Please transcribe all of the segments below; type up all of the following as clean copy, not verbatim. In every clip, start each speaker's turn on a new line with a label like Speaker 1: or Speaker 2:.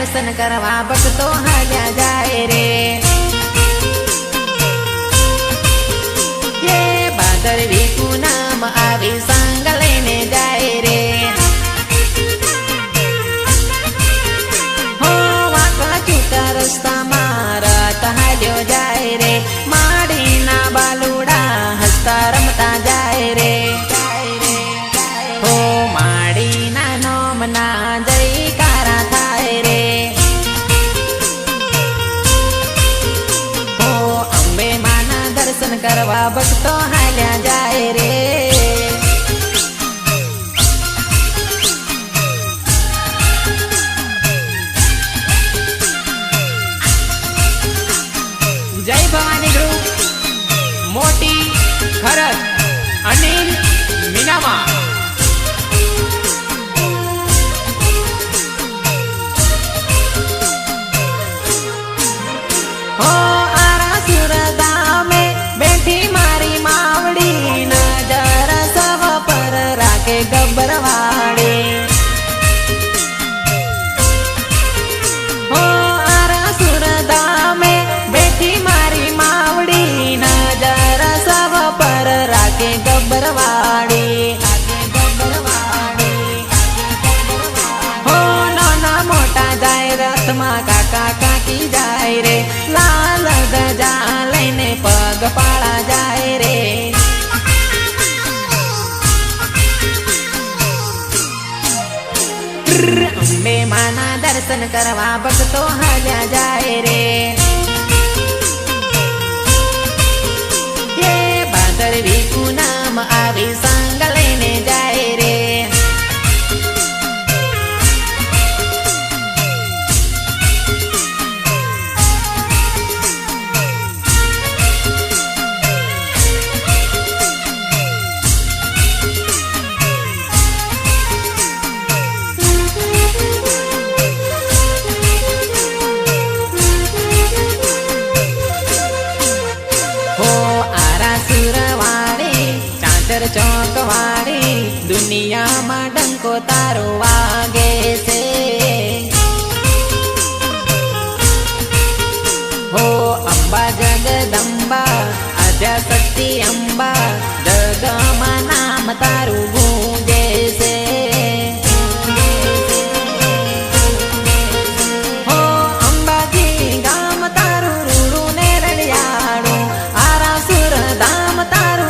Speaker 1: दर्शन करवा भक्तो हाल्या जाए रे। ये भादरवी पूनम आवी संग लईने जाए रे। हो वाकड़ा चूका रस्ता मारत हाल्यो जाए रे। माडीना बालुड़ा हसता रमता जाए रे। हो माडीना नोमना जयकारा थाय रे। हो अंबे माना दर्शन करवा भक्तो हाल्या जाए रे। जय भवानी ग्रुप मोटी खरत अनिल मीनामा। हो आरासुर धामे बैठी मारी मावड़ी नजर सब पर राखे गब्बरवाड़ी। हो आरासुर धामे बैठी मारी मावड़ी नजर सब पर राखे गब्बरवाड़ी। हो नाना मोटा जाए रथ मा काका काकी जाए रे। लाल गजा लईने पग पाड़ा जाए रे। अंबे माना दर्शन करवा भक्तो हाल्या जाए रे। ये भादरवी पूनम आवी संग लईने जाए रे। चौक वाड़ी दुनिया में डंको तारो वागे से। हो अंबा जगदंबा आद्या शक्ति अंबा जगमा नाम तारू गूंजे से। हो अंबाजी गाम तारू रूरू ने रड़ियाड़ू। आरासुर धाम तारू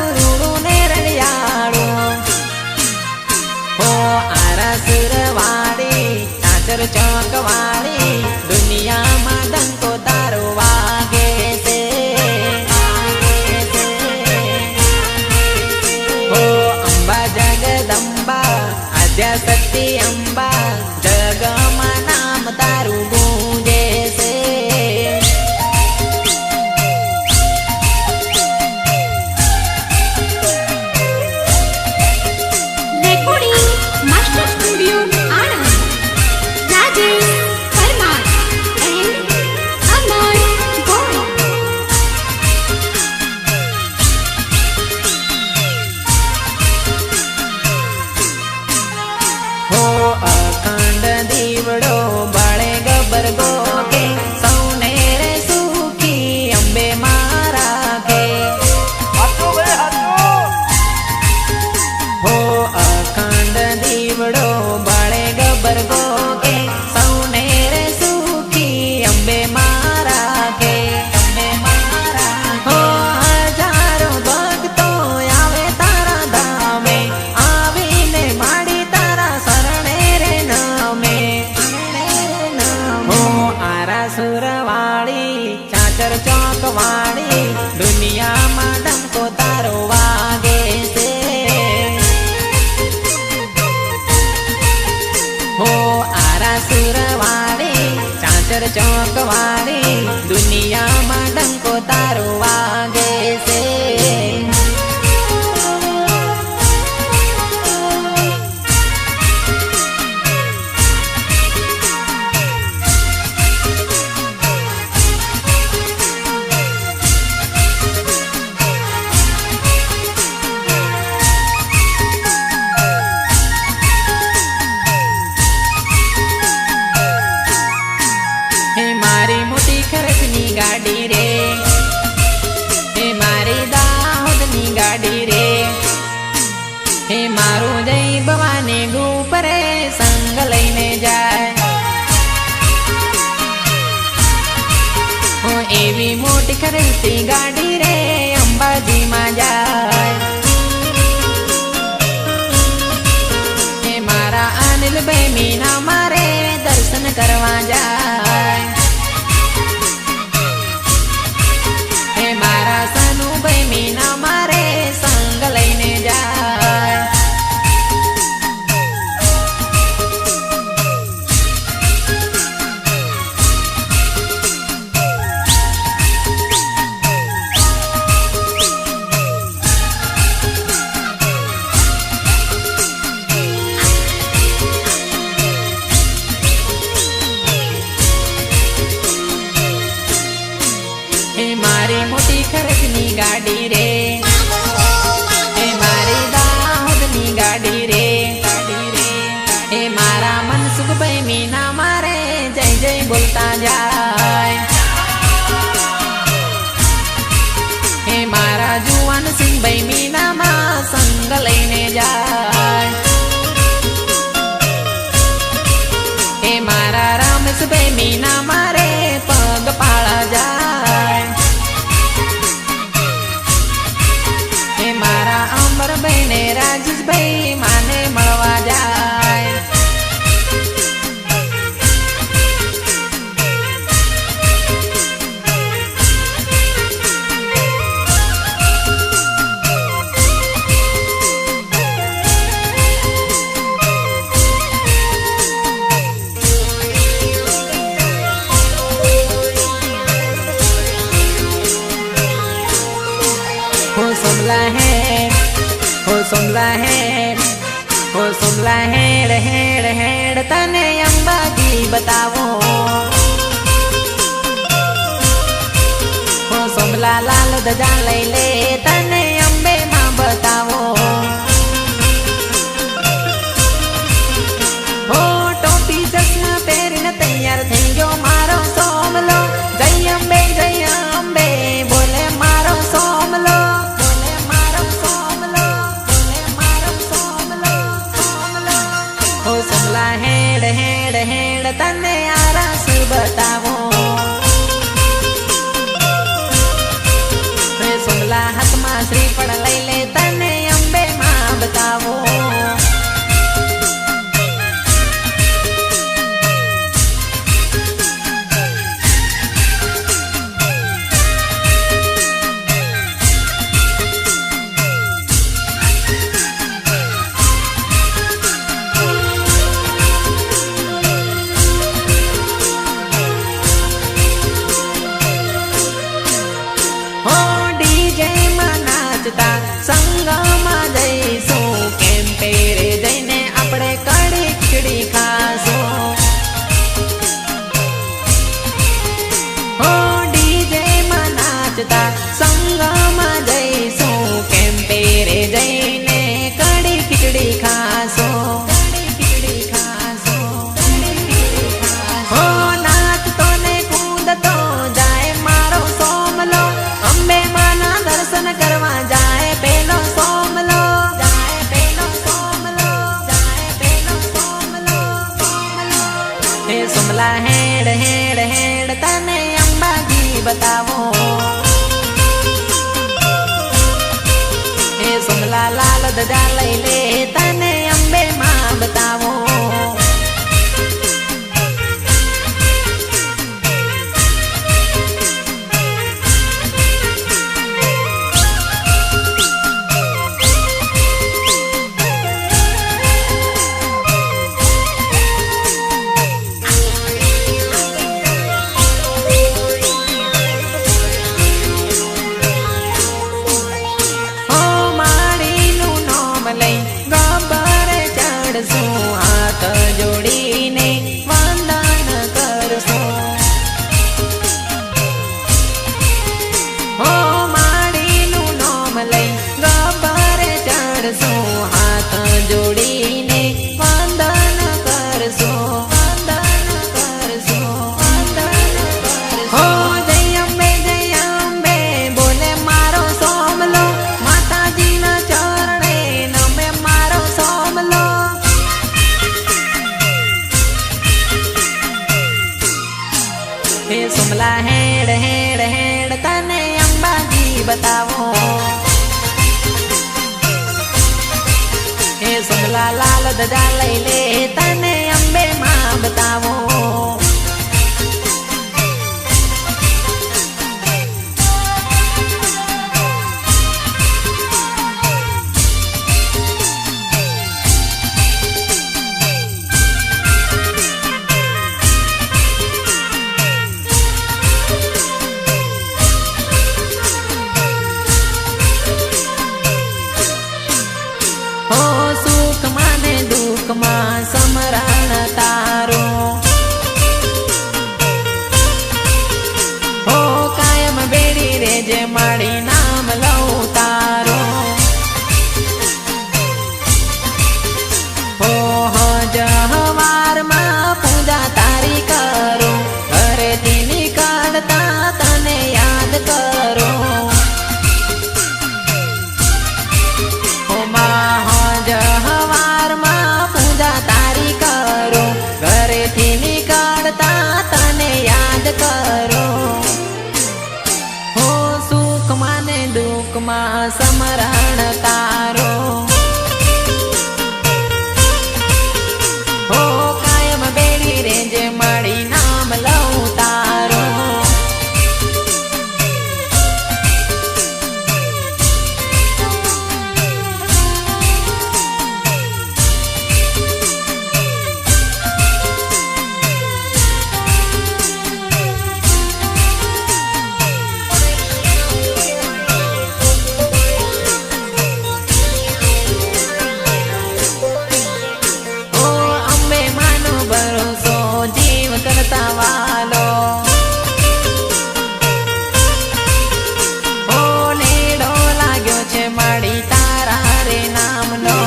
Speaker 1: चाचर चौक वाली दुनिया में डंको तारो वागे से। हो अंबा जगदंबा आद्या शक्ति अंबा जगमा नाम तारू गूंजे से। अखंड दीवड़ो बड़े गब्बर गो के सौने रे सुखी अंबे मारा के। हो अखंड दीवड़ो बड़े गब्बर गो के सौने रे सुखी अंबे मारा के। हो हजारों भक्तों आवे तारा धामे आवीने माड़ी तारा शरणे रे नामे। हो आरासुर वाड़ी चाचर चौक वाड़ी दुनिया में डंको तारो वागे से। हो आरासुर वाड़ी चाचर चौक वाड़ी दुनिया में डंको तारो वागे से। સંગ લઈને જાય. હો એવી મોટી ખરીદતી ગાડી રે અંબાજીમાં જાય. હે મારા અનિલભાઈ મીના મારે દર્શન કરવા જાય. હે મારા સનુભાઈ મીના મારે સંગ લઈને જાય. મારી મોટી ખરજની ગાડી રે, એ મારી દાહોદની ગાડી રે, એ મારા મનસુખભાઈ મીના મારે જય જય બોલતા જાય. એ મારા જુવાન સિંહભાઈ મીનામાં સંગ લઈને જાય. એ મારા રામેશભાઈ મીના મારે પગ પાળા જાય. એ મારા અમરભાઈ ને રાજેશભાઈ માને મળવા જાય. हो सोमला हेड, हो सोमला हेड, हो सोमला हेड हेड हेड तने अंबाजी बतावो. हो सोमला लाल धजा लई ले तने अंबे માં बतावो. हो टोपी चश्मा પહેરીને તૈયાર થઈ ગયો મારો સોમલો. જય અંબે બોલે મારો સોમલો. हो सोमला हेड हेड हेड तने आरस बतावो. हे सोमला हाथમાં શ્રીફળ લઈ લે તને અંબે માં बतावो. हो डीजे માં નાચતા સંગમાં જઈશું. કેમ્પે રે જઈને આપણે કડી ખીચડી ખાશું. हो डीजे માં નાચતા સંગમાં જઈશું. કેમ્પે રે જઈને કડી ખીચડી ખાશું. हो નાચતો ને કૂદતો જાય મારો સોમલો. અંબે માના દર્શન કરવા જાય પેલો સોમલો. જાય પેલો સોમલો, જાય પેલો સોમલો, સોમલો. હે સોમલા હેડ હેડ હેડ તને અંબાજી बतावो. હે સોમલા લાલ ધજા લઈ લે તને અંબે માં बतावो. લઈ ગબ્બર ચડશું. हे सुमला हेड हेड हेड तने अंबाजी बतावो हे सुमला लाल धजा लई ले तने अंबे मां बतावो समरण तारो हो कायम बेड़ी रे जे माड़ी नाम लऊ तारो हो जहवार मा पूजा तारी करो घरे थी निकलता तने याद करो हो जहवार मा तारी करो घरे थी निकलता तने याद करो हो सुख माने दुख मा समरण तारो हो कायम बेड़ी रे जे माड़ी नाम लऊ तारो वालो ओ नेडो लाग्यो छे माड़ी तारा रे नामनो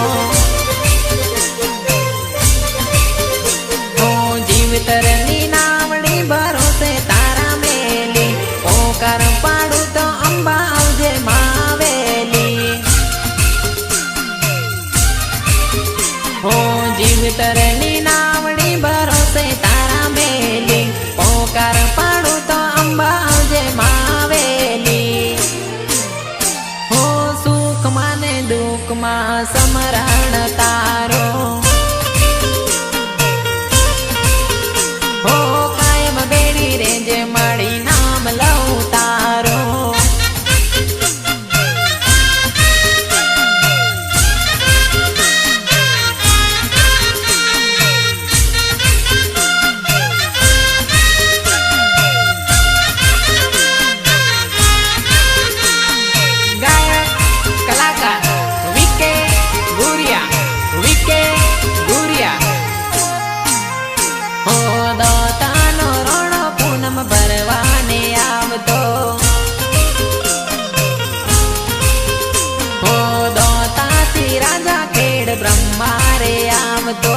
Speaker 1: ओ जीवतरनी नामड़ी भरोसे तारा मेली ओकार पाडू तो अंबा आवजे मावेली ओ जीवतरनी नामड़ी भरोसे तारा मेली पोकार पाडू तो अंबा आवजे मावेली हो सुख माने दुख मा समरण तारो हो कायम बेड़ी रे जे माड़ी नाम लऊ तारो भरवाने आवतो हो दोताती राजा खेड ब्रह्मा रे आवतो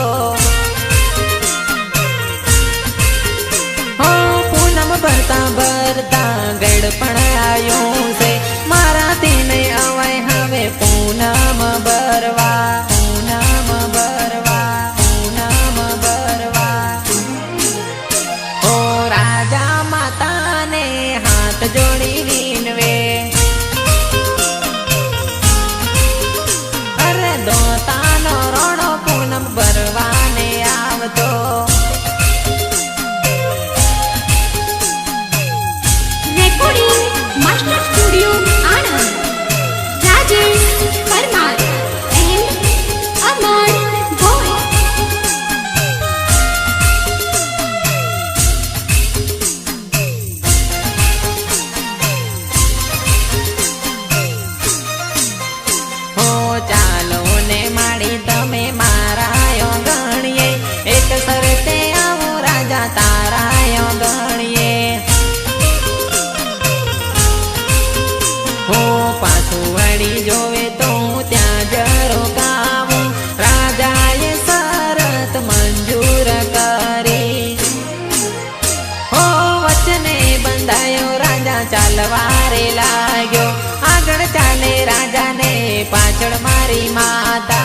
Speaker 1: हो पूनम भरता भरता गड़पण आयो से मारा तीने अवय हवे पूनम भरवा पूनम भरवा पूनम भरवा हो राजा माता ने हाथ जोड़ी वीनवे अरे दोतानो रोणो पूनम भरवाने आवतो
Speaker 2: recording master studio Anand Rajesh Parmar and Amar boy
Speaker 1: चालो ने माड़ी तमे मारायो गणिये एक सरते आवो राजा तारायो गणिये हो पाछू वड़ी जोवे तो त्या जरो कावू राजाए शरत मंजूर करी हो वचने बंधायो राजा चालवारे लाग्यो आगळ चाले राजा ने पाछळ मारी माता।